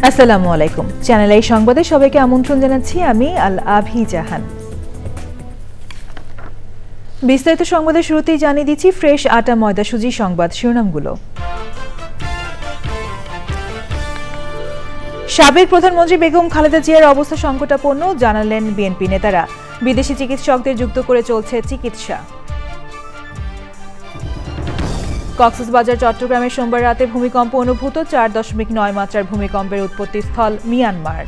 আসসালামু আলাইকুম। চ্যানেল এই সংবাদে সবাইকে আমন্ত্রণ জানাচ্ছি আমি আল আভি জাহান। বিস্তারিত সংবাদের শুরুতেই জানিয়ে দিচ্ছি ফ্রেশ আটা ময়দা সুজি সংবাদ শিরোনামগুলো। সাবেক প্রধানমন্ত্রী বেগম খালেদা জিয়ার অবস্থা সংকটাপন্ন, জানালেন বিএনপি নেতারা। বিদেশি চিকিৎসকদের যুক্ত করে চলছে চিকিৎসা। কক্সবাজার চট্টগ্রামে সোমবার রাতে ভূমিকম্প অনুভূত, 4.9 মাত্রার ভূমিকম্পের উৎপত্তিস্থল মিয়ানমার।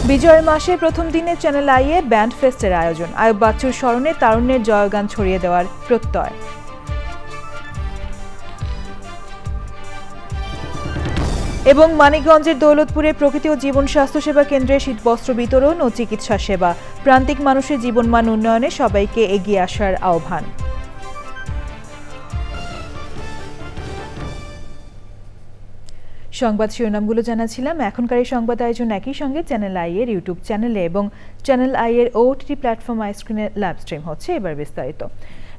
বিজয়ের মাসে প্রথম দিনে চ্যানেল আইয়ে ব্যান্ড ফেস্টের আয়োজন, আয়ুব বাচ্চুর স্মরণে তারুণ্যের জয়গান ছড়িয়ে দেওয়ার প্রত্যয়। এবং মানিকগঞ্জের দৌলতপুরে প্রকৃতি ও জীবন স্বাস্থ্য সেবা কেন্দ্রে শীতবস্ত্র বিতরণ ও চিকিৎসা সেবা, প্রান্তিক মানুষের জীবনমান উন্নয়নে সবাইকে এগিয়ে আসার আহ্বান। সংবাদ শিরোনামগুলো জানাছিলাম। এখনকার এই সংবাদ আয়োজন একই সঙ্গে চ্যানেল আই এর ইউটিউব চ্যানেলে এবং চ্যানেল আই এর ওটিটি প্ল্যাটফর্ম আইস্ক্রিনে লাইভ স্ট্রিম হচ্ছে। এবার বিস্তারিত।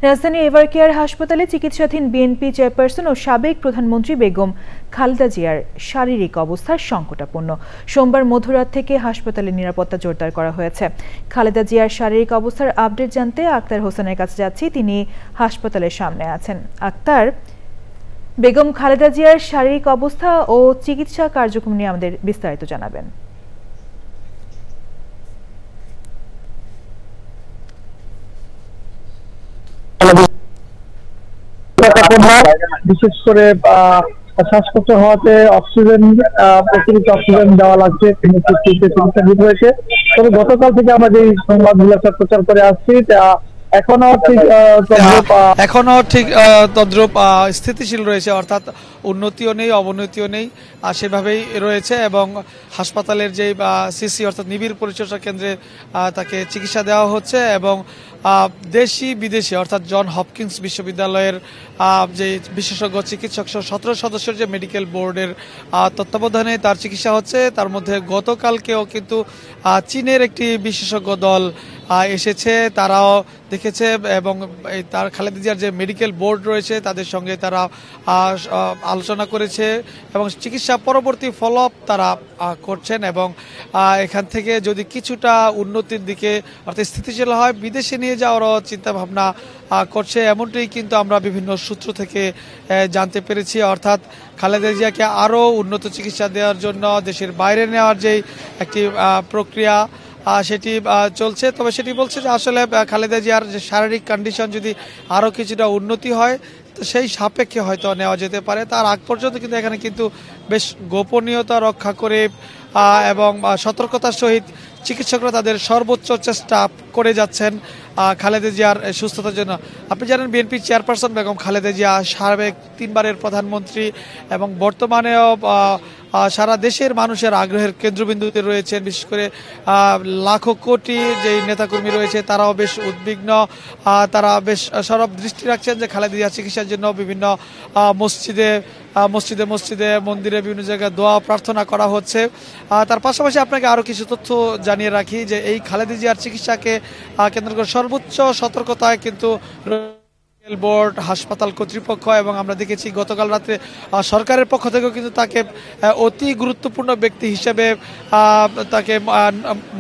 রাজধানী এভারকেয়ার হাসপাতালে চিকিৎসাধীন বিএনপি চেয়ারপারসন ও সাবেক প্রধানমন্ত্রী বেগম খালেদা জিয়ার শারীরিক অবস্থা সংকটাপন্ন। সোমবার মধ্যরাত থেকে হাসপাতালে নিরাপত্তা জোরদার করা হয়েছে। খালেদা জিয়ার শারীরিক অবস্থার আপডেট জানতে আক্তার হোসেনের কাছে যাচ্ছি, তিনি হাসপাতালের সামনে আছেন। আক্তার, বেগম খালেদা জিয়ার শারীরিক অবস্থা ও চিকিৎসা কার্যক্রম নিয়ে আমাদের বিস্তারিত জানাবেন। বিশেষ করে শ্বাসকষ্ট হওয়াতে অতিরিক্ত অক্সিজেন দেওয়া লাগছে, চিকিৎসাধীন রয়েছে। তবে গতকাল থেকে আমরা যে সংবাদগুলো প্রচার করে আসছি এখনো ঠিক তদ্রূপ স্থিতিশীল রয়েছে, অর্থাৎ উন্নতিও নেই অবনতিও নেই, সেভাবেই রয়েছে। এবং হাসপাতালের যে সিসি অর্থাৎ নিবিড় পরিচর্যা কেন্দ্রে তাকে চিকিৎসা দেওয়া হচ্ছে এবং দেশি বিদেশি অর্থাৎ জন হপকিন্স বিশ্ববিদ্যালয়ের যে বিশেষজ্ঞ চিকিৎসক 17 সদস্যের যে মেডিকেল বোর্ডের তত্ত্বাবধানে তার চিকিৎসা হচ্ছে। তার মধ্যে গতকালকেও কিন্তু চীনের একটি বিশেষজ্ঞ দল এসেছে, তারাও দেখেছে এবং তার খালেদা জিয়ার যে মেডিকেল বোর্ড রয়েছে তাদের সঙ্গে তারা আলোচনা করেছে এবং চিকিৎসা পরবর্তী ফলো আপ তারা করছেন। এবং এখান থেকে যদি কিছুটা উন্নতির দিকে অর্থাৎ স্থিতিশীল হয়, বিদেশে নিয়ে যাওয়ারও চিন্তাভাবনা করছে, এমনটাই কিন্তু আমরা বিভিন্ন সূত্র থেকে জানতে পেরেছি। অর্থাৎ খালেদা জিয়াকে আরও উন্নত চিকিৎসা দেওয়ার জন্য দেশের বাইরে নেওয়ার যে একটি প্রক্রিয়া সেটি চলছে। তবে সেটি বলছে যে আসলে খালেদা জিয়ার যে শারীরিক কন্ডিশন যদি আরও কিছুটা উন্নতি হয় তো সেই সাপেক্ষে হয়তো নেওয়া যেতে পারে। তার আগ পর্যন্ত কিন্তু এখানে কিন্তু বেশ গোপনীয়তা রক্ষা করে এবং সতর্কতার সহিত চিকিৎসকরা তাদের সর্বোচ্চ চেষ্টা করে যাচ্ছেন খালেদা জিয়ার সুস্থতার জন্য। আপনি জানেন বিএনপি চেয়ারপারসন বেগম খালেদা জিয়া সাবেক 3 বারের প্রধানমন্ত্রী এবং বর্তমানেও সারা দেশের মানুষের আগ্রহের কেন্দ্রবিন্দুতে রয়েছেন। বিশেষ করে লাখো কোটি যেই নেতাকর্মী রয়েছে তারাও বেশ উদ্বিগ্ন, তারা বেশ সরব দৃষ্টি রাখছেন যে খালেদা জিয়া চিকিৎসার জন্য বিভিন্ন মসজিদে মন্দিরে বিভিন্ন জায়গায় দোয়া প্রার্থনা করা হচ্ছে। তার পাশাপাশি আপনাকে আরও কিছু তথ্য জানিয়ে রাখি যে এই খালেদা জিয়ার চিকিৎসাকে কেন্দ্র করে সর্বোচ্চ সতর্কতায় কিন্তু বোর্ড, হাসপাতাল কর্তৃপক্ষ এবং আমরা দেখেছি গতকাল রাতে সরকারের পক্ষ থেকেও কিন্তু তাকে অতি গুরুত্বপূর্ণ ব্যক্তি হিসেবে তাকে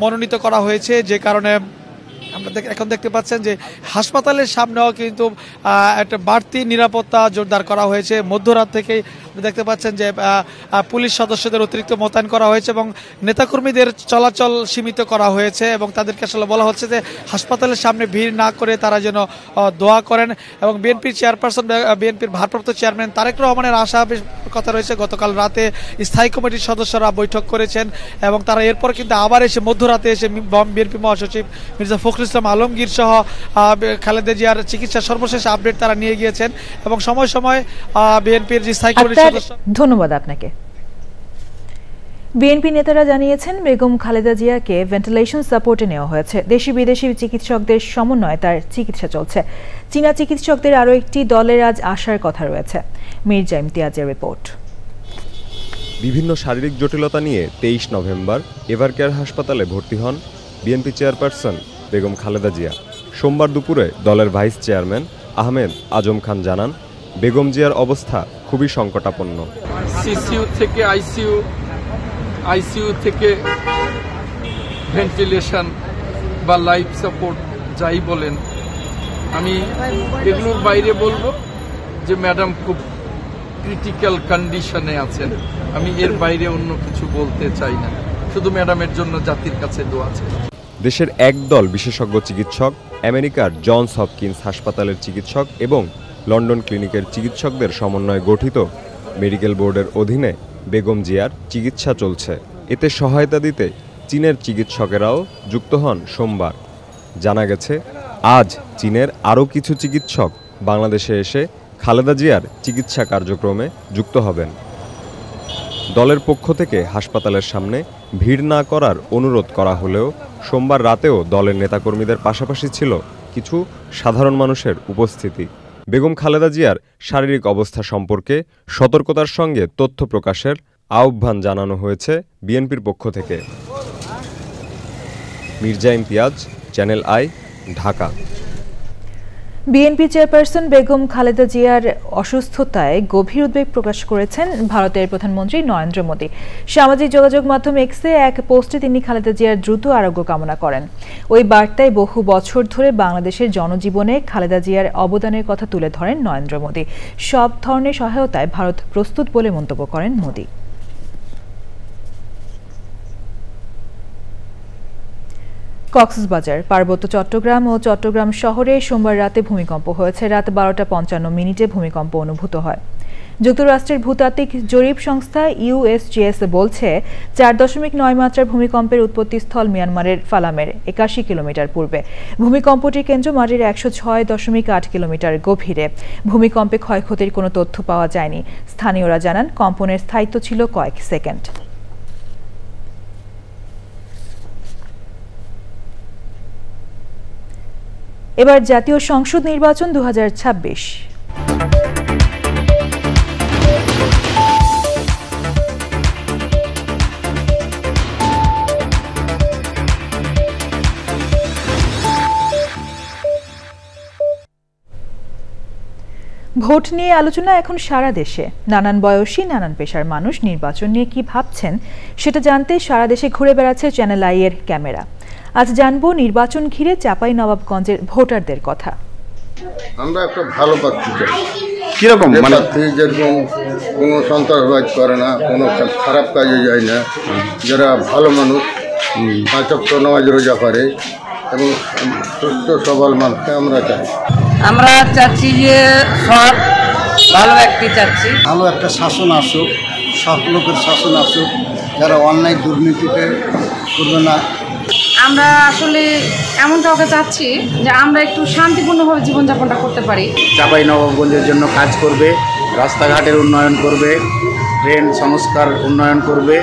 মনোনীত করা হয়েছে। যে কারণে আমরা এখন দেখতে পাচ্ছেন যে হাসপাতালের সামনেও কিন্তু একটা বাড়তি নিরাপত্তা জোরদার করা হয়েছে। মধ্যরাত থেকেই দেখতে পাচ্ছেন যে পুলিশ সদস্যদের অতিরিক্ত মোতায়েন করা হয়েছে এবং নেতাকর্মীদের চলাচল সীমিত করা হয়েছে এবং তাদেরকে আসলে বলা হচ্ছে যে হাসপাতালের সামনে ভিড় না করে তারা যেন দোয়া করেন। এবং বিএনপির চেয়ারপারসন, বিএনপির ভারপ্রাপ্ত চেয়ারম্যান তারেক রহমানের আশা কথা রয়েছে, গতকাল রাতে স্থায়ী কমিটির সদস্যরা বৈঠক করেছেন এবং তারা এরপর কিন্তু আবার এসে মধ্যরাতে এসে বিএনপি মহাসচিব মির্জা ফখরুল ইসলাম আলমগীর সহ খালেদা জিয়ার চিকিৎসার সর্বশেষ আপডেট তারা নিয়ে গিয়েছেন এবং সময় সময় বিএনপির যে স্থায়ী কমিটির সদস্য। ধন্যবাদ আপনাকে। বিএনপি নেতারা জানিয়েছেন বেগম খালেদা জিয়াকে ভেন্টিলেশন সাপোর্টে নেওয়া হয়েছে। দেশি বিদেশি চিকিৎসকদের সমন্বয়ে তার চিকিৎসা চলছে। চীনা চিকিৎসকদের আরও একটি দলের আজ আসার কথা রয়েছে। মির্জা ইমতিয়াজের রিপোর্ট। বিভিন্ন শারীরিক জটিলতা নিয়ে 23 নভেম্বর এভারকেয়ার হাসপাতালে ভর্তি হন বিএনপি চেয়ারপারসন বেগম খালেদা জিয়া। সোমবার দুপুরে দলের ভাইস চেয়ারম্যান আহমেদ আজম খান জানান, বেগম জিয়ার অবস্থা খুবই সংকটাপন্ন। সিসিইউ থেকে আইসিইউ থেকে ভেন্টিলেশন বা লাইফ সাপোর্ট যাই বলেন, আমি এগুলোর বাইরে বলবো যে ম্যাডাম খুব ক্রিটিক্যাল কন্ডিশনে আছেন। আমি এর বাইরে অন্য কিছু বলতে চাই না, শুধু ম্যাডামের জন্য জাতির কাছে দোয়া চাই। দেশের একদল বিশেষজ্ঞ চিকিৎসক, আমেরিকার জনস হপকিন্স হাসপাতালের চিকিৎসক এবং লন্ডন ক্লিনিকের চিকিৎসকদের সমন্বয়ে গঠিত মেডিকেল বোর্ডের অধীনে বেগম জিয়ার চিকিৎসা চলছে। এতে সহায়তা দিতে চীনের চিকিৎসকেরাও যুক্ত হন সোমবার। জানা গেছে আজ চীনের আরও কিছু চিকিৎসক বাংলাদেশে এসে খালেদা জিয়ার চিকিৎসা কার্যক্রমে যুক্ত হবেন। দলের পক্ষ থেকে হাসপাতালের সামনে ভিড় না করার অনুরোধ করা হলেও সোমবার রাতেও দলের নেতাকর্মীদের পাশাপাশি ছিল কিছু সাধারণ মানুষের উপস্থিতি। বেগম খালেদা জিয়ার শারীরিক অবস্থা সম্পর্কে সতর্কতার সঙ্গে তথ্য প্রকাশের আহ্বান জানানো হয়েছে বিএনপির পক্ষ থেকে। Mirza Imtiaz, channel I, Dhaka. BNP chairperson Begum Khaleda জিয়ার অসুস্থতায় গভীর উদ্বেগ প্রকাশ করেছেন ভারতের প্রধানমন্ত্রী নরেন্দ্র মোদী। সামাজিক যোগাযোগ মাধ্যম এক্সে এক পোস্টে তিনি খালেদা জিয়ার দ্রুত আরোগ্য কামনা করেন। ওই বার্তায় বহু বছর ধরে বাংলাদেশের জনজীবনে খালেদা জিয়ার অবদানের কথা তুলে ধরেন নরেন্দ্র মোদী। সব ধরনের সহায়তায় ভারত প্রস্তুত বলে মন্তব্য করেন মোদী। কক্সবাজার, পার্বত্য চট্টগ্রাম ও চট্টগ্রাম শহরে সোমবার রাতে ভূমিকম্প হয়েছে। রাত 12:55 ভূমিকম্প অনুভূত হয়। যুক্তরাষ্ট্রের ভূতাত্ত্বিক জরিপ সংস্থা ইউএসজিএস বলছে 4.9 মাত্রার ভূমিকম্পের উৎপত্তিস্থল মিয়ানমারের ফালামের 81 কিলোমিটার পূর্বে। ভূমিকম্পটির কেন্দ্র মাটির 106.8 কিলোমিটার গভীরে। ভূমিকম্পে ক্ষয়ক্ষতির কোনো তথ্য পাওয়া যায়নি। স্থানীয়রা জানান কম্পনের স্থায়িত্ব ছিল কয়েক সেকেন্ড। এবার জাতীয় সংসদ নির্বাচন 2026। ভোট নিয়ে আলোচনা এখন সারা দেশে। নানান বয়সী, নানান পেশার মানুষ নির্বাচন নিয়ে কি ভাবছেন সেটা জানতে সারা দেশে ঘুরে বেড়াচ্ছে চ্যানেল আই এর ক্যামেরা। আজ জানবো নির্বাচন ঘিরে চাঁপাইনবাবগঞ্জের ভোটারদের কথা। আমরা একটা ভালো প্রার্থী চাই। কিরকম মানে যেরকম কোনো সন্ত্রাসবাদ করে না, কোনো খারাপ কাজে যায় না, যারা ভালো মানুষ, 5 ওয়াক্ত নামাজ রোজা করে এবং সুস্থ সবল মানুষকে আমরা চাই। আমরা চাচ্ছি যে সব ভালো ব্যক্তি চাচ্ছি, ভালো একটা শাসন আসুক, সব লোকের শাসন আসুক, যারা অন্যায় দুর্নীতিতে করবে না। আমরা আসলে এমন কাউকে চাচ্ছি যে আমরা একটু শান্তিপূর্ণভাবে জীবনযাপনটা করতে পারি। চাঁপাইনবাবগঞ্জের জন্য কাজ করবে, রাস্তাঘাটের উন্নয়ন করবে, ট্রেন সংস্কার উন্নয়ন করবে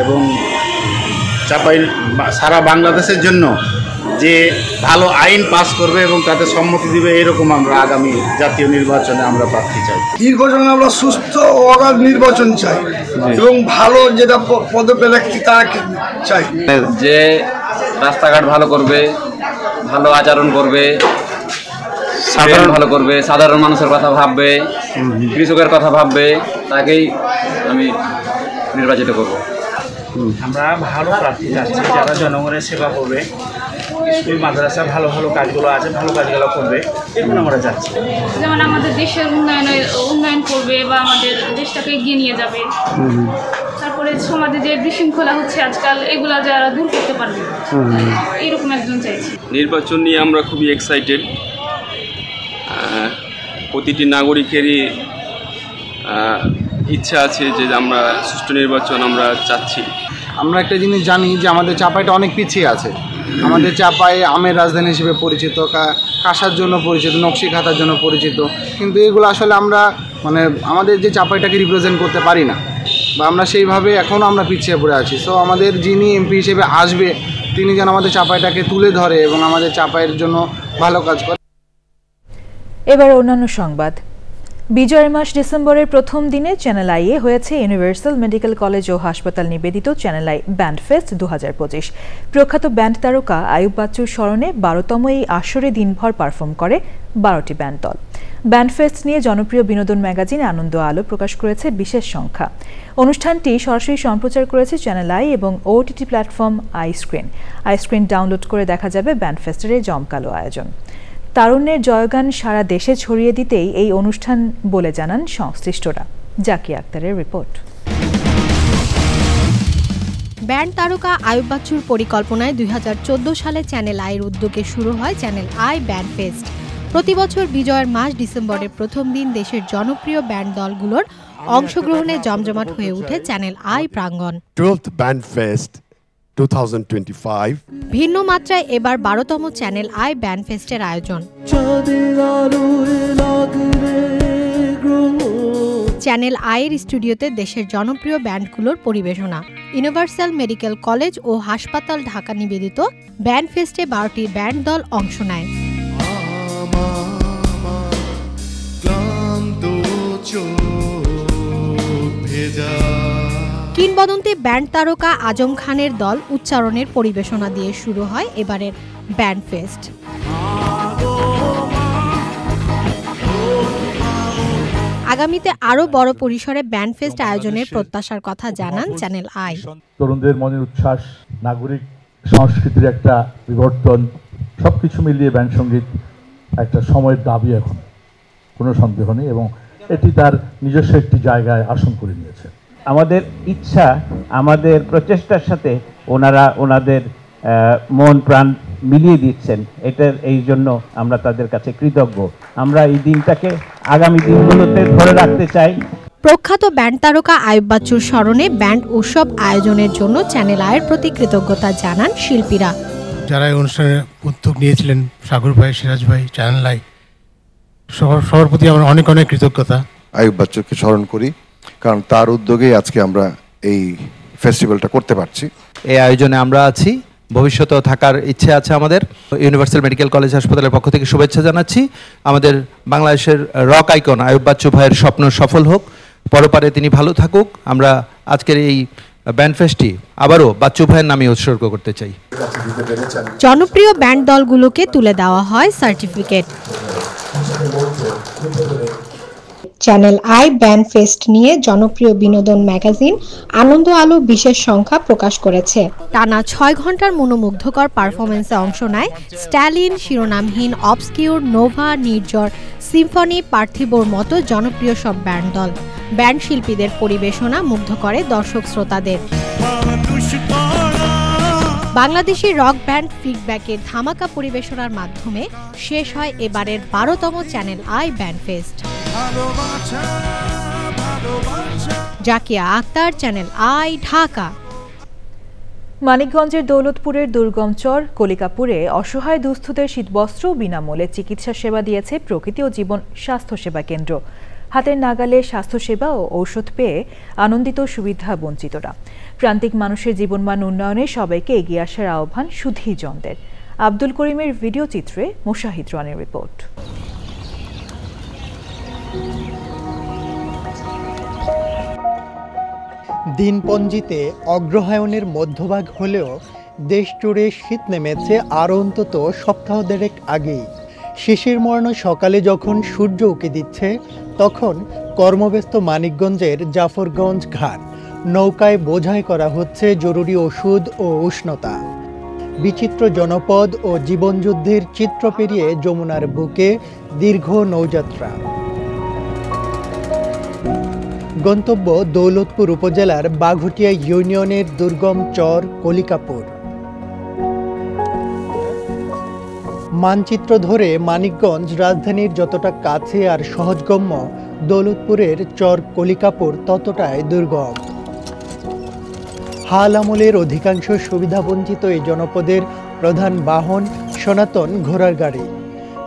এবং সারা বাংলাদেশের জন্য যে ভালো আইন পাস করবে এবং তাতে সম্মতি দিবে, এরকম আমরা আগামী জাতীয় নির্বাচনে আমরা প্রার্থী চাই। নির্বাচনে আমরা সুস্থ ও অগাধ নির্বাচন চাই এবং ভালো যেটা পদপ্রার্থী তারা চাই, যে রাস্তাঘাট ভালো করবে, ভালো আচরণ করবে, ভালো করবে, সাধারণ মানুষের কথা ভাববে, কৃষকের কথা ভাববে, তাকেই আমি নির্বাচিত করব। আমরা ভালো প্রার্থী চাচ্ছি যারা জনগণের সেবা করবে, স্কুল মাদ্রাসা ভালো ভালো কাজগুলো আছে ভালো কাজগুলো করবে, এগুলো আমরা চাচ্ছি। যেমন আমাদের দেশের উন্নয়ন করবে বা আমাদের দেশটাকে এগিয়ে নিয়ে যাবে। তারপরে সমাজে যে বিশৃঙ্খলা হচ্ছে আজকাল, এগুলা যারা দূর করতে পারবে, এরকম একজন চাইছি। নির্বাচন নিয়ে আমরা খুবই এক্সাইটেড। প্রতিটি নাগরিকেরই ইচ্ছা আছে যে আমরা সুষ্ঠু নির্বাচন আমরা চাচ্ছি। আমরা একটা জিনিস জানি যে আমাদের চাঁপাইটা অনেক পিছিয়ে আছে। আমাদের চাঁপাই আমের রাজধানী হিসেবে পরিচিত, কাঁসার জন্য পরিচিত, নকশি খাতার জন্য পরিচিত, কিন্তু এগুলো আসলে আমরা মানে আমাদের যে চাঁপাইটাকে রিপ্রেজেন্ট করতে পারি না, বা আমরা সেইভাবে এখনও আমরা পিছিয়ে পড়ে আছি। সো আমাদের যিনি এমপি হিসেবে আসবে তিনি যেন আমাদের চাঁপাইটাকে তুলে ধরে এবং আমাদের চাঁপাইয়ের জন্য ভালো কাজ করে। এবার অন্যান্য সংবাদ। বিজয়ের মাস ডিসেম্বরের প্রথম দিনে চ্যানেল আইয়ে হয়েছে ইউনিভার্সাল মেডিকেল কলেজ ও হাসপাতাল নিবেদিত চ্যানেল আই ব্যান্ড ফেস্ট 2025। প্রখ্যাত ব্যান্ড তারকা আয়ুব বাচ্চুর স্মরণে 12তম এই আসরে দিনভর পারফর্ম করে 12টি ব্যান্ড দল। ব্যান্ড ফেস্ট নিয়ে জনপ্রিয় বিনোদন ম্যাগাজিন আনন্দ আলো প্রকাশ করেছে বিশেষ সংখ্যা। অনুষ্ঠানটি সরাসরি সম্প্রচার করেছে চ্যানেল আই এবং ওটিটি প্ল্যাটফর্ম আইস্ক্রিন ডাউনলোড করে দেখা যাবে ব্যান্ড ফেস্টের এই জমকালো আয়োজন। তারুণ্যের জয়গান সারা দেশে ছড়িয়ে দিতেই এই অনুষ্ঠান বলে জানান সংশ্লিষ্টরা। জাকিয়া আক্তারের রিপোর্ট। ব্যান্ড তারকা আয়ুব বাচ্চুর পরিকল্পনায় 2014 সালে চ্যানেল আইয়ের উদ্যোগে শুরু হয় চ্যানেল আই ব্যান্ড ফেস্ট। প্রতি বছর বিজয়ের মাস ডিসেম্বরের প্রথম দিন দেশের জনপ্রিয় ব্যান্ড দলগুলোর অংশগ্রহণে জমজমাট হয়ে ওঠে চ্যানেল আই প্রাঙ্গণ। 12th Band Fest 2025 ভিন্ন মাত্রায় এবার 12তম চ্যানেল আই ব্যান্ড ফেস্টের আয়োজন। চ্যানেল আইয়ের স্টুডিওতে দেশের জনপ্রিয় ব্যান্ডগুলোর পরিবেশনা। ইউনিভার্সাল মেডিকেল কলেজ ও হাসপাতাল ঢাকা নিবেদিত ব্যান্ড ফেস্টে 12টি ব্যান্ড দল অংশ নেয়। কিংবদন্তি ব্যান্ড তারকা আজম খানের দল উচ্চারণের পরিবেশনা দিয়ে শুরু হয় এবারের ব্যান্ড ফেস্ট। আগামীতে আরো বড় পরিসরে ব্যান্ড ফেস্ট আয়োজনের প্রত্যাশার কথা জানান চ্যানেল আই। তরুণদের মনের উচ্ছ্বাস, নাগরিক সংস্কৃতির একটা বিবর্তন, সবকিছু মিলিয়ে ব্যান্ড সঙ্গীত একটা সময়ের দাবি, এখন কোনো সন্দেহ নেই, এবং এটি তার নিজস্ব একটি জায়গায় আসন করে নিয়েছে। আমাদের ইচ্ছা, আমাদের প্রচেষ্টার সাথে ওনারা ওনাদের মন প্রাণ মিলিয়ে দিচ্ছেন, এটার এই জন্য আমরা তাদের কাছে কৃতজ্ঞ। আমরা এই দিনটাকে আগামী দিনগুলোতে ধরে রাখতে চাই। প্রখ্যাত ব্যান্ড তারকা আয়ুব বাচ্চুর স্মরণে ব্যান্ড উৎসব আয়োজনের জন্য চ্যানেল আইয়ের প্রতি কৃতজ্ঞতা জানান শিল্পীরা। যারা এই অনুষ্ঠানে উদ্যোগ নিয়েছিলেন, সাগর ভাই, সিরাজ ভাই, চ্যানেল আই, সবার প্রতি আমার অনেক অনেক কৃতজ্ঞতা। আয়ুব বাচ্চুকে স্মরণ করি, কারণ তার উদ্যোগেই আজকে আমরা এই ফেস্টিভ্যালটা করতে পারছি। এই আয়োজনে আমরা আছি, ভবিষ্যতেও থাকার ইচ্ছে আছে আমাদের। ইউনিভার্সাল মেডিকেল কলেজ হাসপাতালের পক্ষ থেকে শুভেচ্ছা জানাচ্ছি। আমাদের বাংলাদেশের রক আইকন আয়ুব বাচ্চু ভাইয়ের স্বপ্ন সফল হোক, পরপারে তিনি ভালো থাকুক। আমরা আজকের এই ব্যান্ড ফেস্টটি আবারও বাচ্চু ভাইয়ের নামে উৎসর্গ করতে চাই। জনপ্রিয় ব্যান্ড দলগুলোকে তুলে দেওয়া হয় certificate. Channel I band fest নিয়ে জনপ্রিয় বিনোদন ম্যাগাজিন আনন্দ আলো বিশেষ সংখ্যা প্রকাশ করেছে। টানা 6 ঘন্টার মনোমুগ্ধকর পারফরমেন্সে অংশ নেয় স্ট্যালিন, শিরোনামহীন, অবস্কিউর, নোভা, নির্জর, সিম্ফনি, পার্থিবর মতো জনপ্রিয় সব ব্যান্ড দল। ব্যান্ড শিল্পীদের পরিবেশনা মুগ্ধ করে দর্শক শ্রোতাদের। বাংলাদেশি রক ব্যান্ড ফিডব্যাকের ধামাকা পরিবেশনার মাধ্যমে শেষ হয় এবারের 12তম Channel I band fest. Zakia Akter, Channel I, Dhaka. মানিকগঞ্জের দৌলতপুরের দুর্গম চর কলিকাপুরে অসহায় দুস্থদের শীতবস্ত্র বিনামূল্যে চিকিৎসা সেবা দিয়েছে প্রকৃতি ও জীবন স্বাস্থ্যসেবা কেন্দ্র। হাতের নাগালে স্বাস্থ্যসেবা ও ঔষধ পেয়ে আনন্দিত সুবিধা বঞ্চিতরা। প্রান্তিক মানুষের জীবনমান উন্নয়নে সবাইকে এগিয়ে আসার আহ্বান সুধীজনদের। আব্দুল করিমের ভিডিও চিত্রে মোশাহিদ রানের রিপোর্ট। দিনপঞ্জিতে অগ্রহায়ণের মধ্যভাগ হলেও দেশ জুড়ে শীত নেমেছে আরও অন্তত সপ্তাহ দেড়েক আগেই। শিশির মর্ণ সকালে যখন সূর্য উঁকি দিচ্ছে, তখন কর্মব্যস্ত মানিকগঞ্জের জাফরগঞ্জ ঘাট নৌকায় বোঝাই করা হচ্ছে জরুরি ওষুধ ও উষ্ণতা। বিচিত্র জনপদ ও জীবনযুদ্ধের চিত্র পেরিয়ে যমুনার বুকে দীর্ঘ নৌযাত্রা। গন্তব্য দৌলতপুর উপজেলার বাঘটিয়া ইউনিয়নের দুর্গম চর কলিকাপুর। মানচিত্র ধরে মানিকগঞ্জ রাজধানীর যতটা কাছে আর সহজগম্য, দৌলতপুরের চর কলিকাপুর ততটাই দুর্গম। হাল আমলের অধিকাংশ সুবিধাবঞ্চিত এই জনপদের প্রধান বাহন সনাতন ঘোড়ার গাড়ি।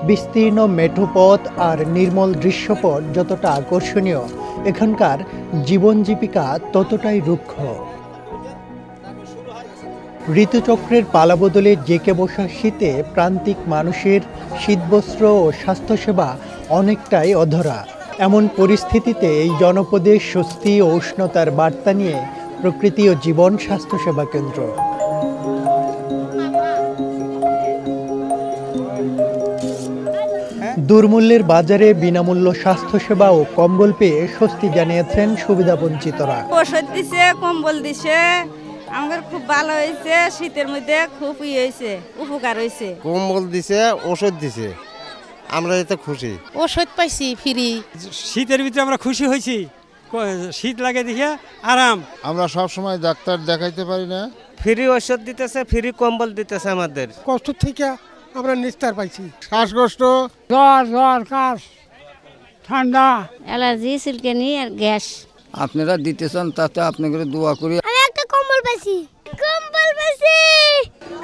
বিস্তীর্ণ মেঠোপথ আর নির্মল দৃশ্যপট যতটা আকর্ষণীয়, এখানকার জীবন জীবিকা ততটাই রুক্ষ। ঋতুচক্রের পালাবদলে জেঁকে বসা শীতে প্রান্তিক মানুষের শীতবস্ত্র ও স্বাস্থ্যসেবা অনেকটাই অধরা। এমন পরিস্থিতিতে এই জনপদে স্বস্তি ও উষ্ণতার বার্তা নিয়ে প্রকৃতি ও জীবন স্বাস্থ্যসেবা কেন্দ্র। দুর্মূল্যের বাজারে বিনামূল্য স্বাস্থ্যসেবা ও কম্বল পেয়ে স্বস্তি জানিয়েছেন সুবিধাবঞ্চিতরা। ওষুধ দিছে, কম্বল দিছে, আমাদের খুব ভালো হয়েছে। শীতের মধ্যে খুব হয়েছে, উপকার হয়েছে। কম্বল দিছে, ওষুধ দিছে, আমরা এতে খুশি। ওষুধ পাইছি ফ্রি। শীতের ভিতরে আমরা খুশি হয়েছি, শীত লাগে দেখে আরাম। আমরা সব সময় ডাক্তার দেখাইতে পারি না, ফ্রি ওষুধ দিতেছে, ফ্রি কম্বল দিতেছে। আমাদের কষ্ট থেকে আমরা নিস্তার পাইছি। শ্বাসকষ্ট, জ্বর, কাশ, ঠান্ডা, অ্যালার্জি, সিলকেনি আর গ্যাস আপনারা দিতেছেন, তাতে আপনাদের দোয়া করি। আমি একটা কম্বল পাইছি।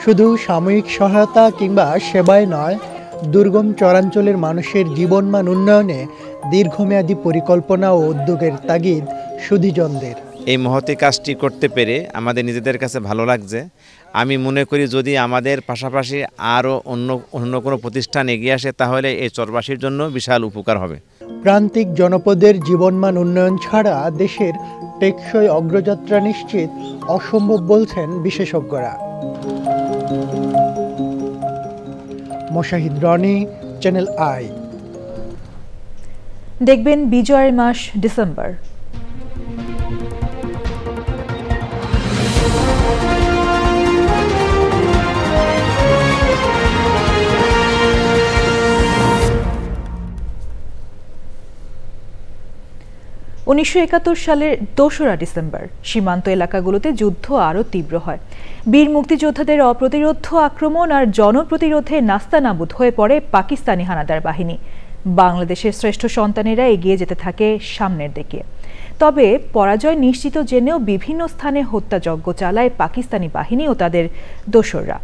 শুধু সাময়িক সহায়তা কিংবা সেবায় নয়, দুর্গম চরাঞ্চলের মানুষের জীবনমান উন্নয়নে দীর্ঘমেয়াদী পরিকল্পনা ও উদ্যোগের তাগিদ সুধীজনদের। এই মহতি কাজটি করতে পেরে আমাদের নিজেদের কাছে ভালো লাগছে। আমি মনে করি যদি আমাদের পাশাপাশি আরও অন্য কোনো প্রতিষ্ঠান এগিয়ে আসে তাহলে এই চরবাসীর জন্য বিশাল উপকার হবে। প্রান্তিক জনপদের জীবনমান উন্নয়ন ছাড়া দেশের টেকসই অগ্রযাত্রা নিশ্চিত অসম্ভব বলছেন বিশেষজ্ঞরা। Moshahid Roni, Channel I. দেখবেন বিজয়ের মাস ডিসেম্বর। সালের ২রা ডিসেম্বর সীমান্ত এলাকাগুলোতে যুদ্ধ আরও তীব্র হয়। বীর মুক্তিযোদ্ধাদের অপ্রতিরোধ্য আক্রমণ আর জনপ্রতিরোধে নাস্তানাবুদ হয়ে পড়ে পাকিস্তানি হানাদার বাহিনী। বাংলাদেশের শ্রেষ্ঠ সন্তানেরা এগিয়ে যেতে থাকে সামনের দিকে। তবে পরাজয় নিশ্চিত জেনেও বিভিন্ন স্থানে হত্যাযজ্ঞ চালায় পাকিস্তানি বাহিনী ও তাদের দোসররা।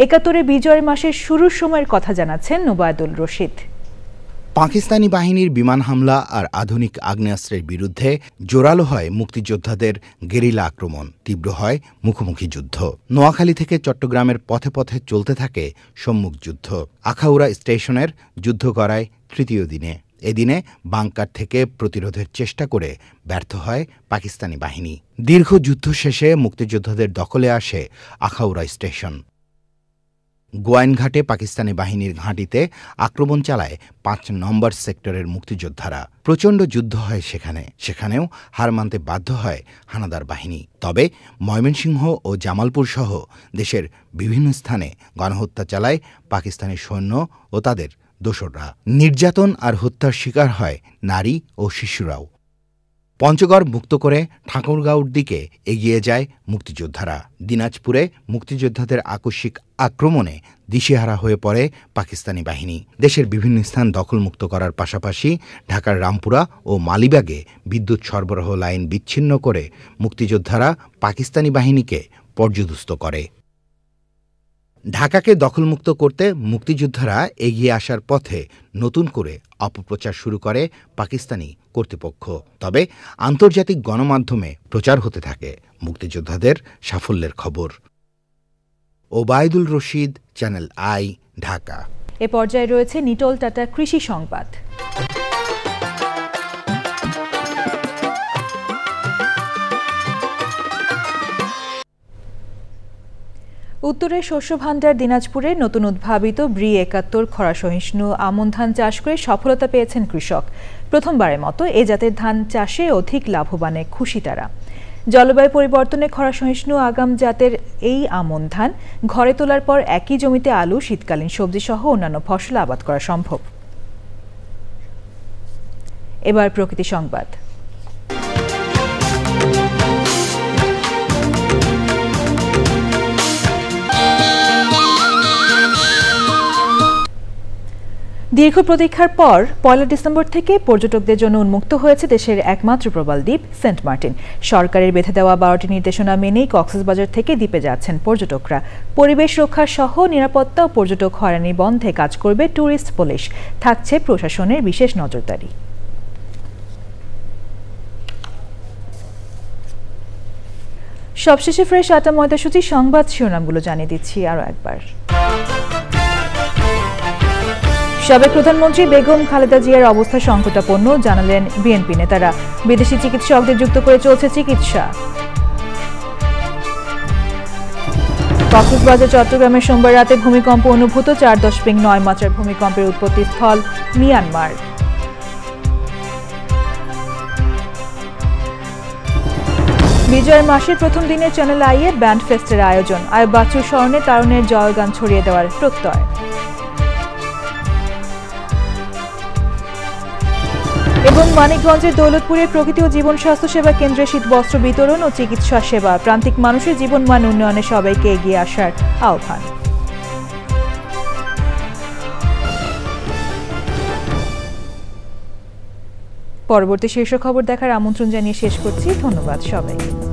৭১ বিজয়ের মাসের শুরুর সময়ের কথা জানাচ্ছেন নোবায়দুল রশিদ। পাকিস্তানি বাহিনীর বিমান হামলা আর আধুনিক আগ্নেয়াস্ত্রের বিরুদ্ধে জোরালো হয় মুক্তিযোদ্ধাদের গেরিলা আক্রমণ, তীব্র হয় মুখোমুখি যুদ্ধ। নোয়াখালী থেকে চট্টগ্রামের পথে পথে চলতে থাকে সম্মুখ যুদ্ধ। আখাউড়া স্টেশনের যুদ্ধ করায় ৩য় দিনে। এদিনে বাংকার থেকে প্রতিরোধের চেষ্টা করে ব্যর্থ হয় পাকিস্তানি বাহিনী। দীর্ঘ যুদ্ধ শেষে মুক্তিযোদ্ধাদের দখলে আসে আখাউড়া স্টেশন। গোয়াইনঘাটে পাকিস্তানি বাহিনীর ঘাঁটিতে আক্রমণ চালায় ৫ নম্বর সেক্টরের মুক্তিযোদ্ধারা। প্রচণ্ড যুদ্ধ হয় সেখানেও হার মানতে বাধ্য হয় হানাদার বাহিনী। তবে ময়মনসিংহ ও জামালপুর সহ দেশের বিভিন্ন স্থানে গণহত্যা চালায় পাকিস্তানি সৈন্য ও তাদের দোসররা। নির্যাতন আর হত্যার শিকার হয় নারী ও শিশুরাও। পঞ্চগড় মুক্ত করে ঠাকুরগাঁওর দিকে এগিয়ে যায় মুক্তিযোদ্ধারা। দিনাজপুরে মুক্তিযোদ্ধাদের আকস্মিক আক্রমণে দিশেহারা হয়ে পড়ে পাকিস্তানি বাহিনী। দেশের বিভিন্ন স্থান দখলমুক্ত করার পাশাপাশি ঢাকার রামপুরা ও মালিবাগে বিদ্যুৎ সরবরাহ লাইন বিচ্ছিন্ন করে মুক্তিযোদ্ধারা পাকিস্তানি বাহিনীকে পর্যুদস্ত করে। ঢাকাকে দখলমুক্ত করতে মুক্তিযোদ্ধারা এগিয়ে আসার পথে নতুন করে অপপ্রচার শুরু করে পাকিস্তানি কর্তৃপক্ষ। তবে আন্তর্জাতিক গণমাধ্যমে প্রচার হতে থাকে মুক্তিযোদ্ধাদের সাফল্যের খবর। Obaidul Rashid, Channel I, Dhaka. এ পর্যায়ে রয়েছে নিটল টাটা কৃষি সংবাদ। উত্তরের শস্য ভাণ্ডার দিনাজপুরে নতুন উদ্ভাবিত ব্রি ৭১ খরা সহিষ্ণু আমন ধান চাষ করে সফলতা পেয়েছেন কৃষক। প্রথমবারের মতো এ জাতের ধান চাষে অধিক লাভবানে খুশি তারা। জলবায়ু পরিবর্তনে খরা সহিষ্ণু আগাম জাতের এই আমন ধান ঘরে তোলার পর একই জমিতে আলু, শীতকালীন সবজি সহ অন্যান্য ফসল আবাদ করা সম্ভব। এবার প্রকৃতি সংবাদ। দীর্ঘ প্রতীক্ষার পর ১ ডিসেম্বর থেকে পর্যটকদের জন্য উন্মুক্ত হয়েছে দেশের একমাত্র প্রবাল দ্বীপ সেন্ট মার্টিন। সরকারের বেঁধে দেওয়া ১২টি নির্দেশনা মেনেই কক্সবাজার থেকে দ্বীপে যাচ্ছেন পর্যটকরা। পরিবেশ রক্ষা সহ নিরাপত্তা ও পর্যটক হয়রানি বন্ধে কাজ করবে ট্যুরিস্ট পুলিশ। থাকছে প্রশাসনের বিশেষ নজরদারি। সবশেষে ফ্রেশ ৮টা ৬৫ সংবাদ শিরোনামগুলো জানিয়ে দিচ্ছি আরও একবার। সাবেক প্রধানমন্ত্রী বেগম খালেদা জিয়ার অবস্থা সংকটাপন্ন, জানালেন বিএনপি নেতারা। বিদেশি চিকিৎসকদের যুক্ত করে চলছে চিকিৎসা। কক্সবাজার চট্টগ্রামে সোমবার রাতে ভূমিকম্প অনুভূত, 4.9 মাত্রার ভূমিকম্পের উৎপত্তি স্থল মিয়ানমার। বিজয়ের মাসের প্রথম দিনে চ্যানেল আই এ ব্যান্ড ফেস্টের আয়োজন, আয়ুব বাচ্চুর স্মরণে তারুণের জয়গান ছড়িয়ে দেওয়ার প্রত্যয়। এবং মানিকগঞ্জের দৌলতপুরে প্রকৃতি ও জীবন স্বাস্থ্য সেবা কেন্দ্রে শীতবস্ত্র বিতরণ ও চিকিৎসা সেবা, প্রান্তিক মানুষের জীবনমান উন্নয়নে সবাইকে এগিয়ে আসার আহ্বান। পরবর্তী শীর্ষ খবর দেখার আমন্ত্রণ জানিয়ে শেষ করছি। ধন্যবাদ সবাইকে।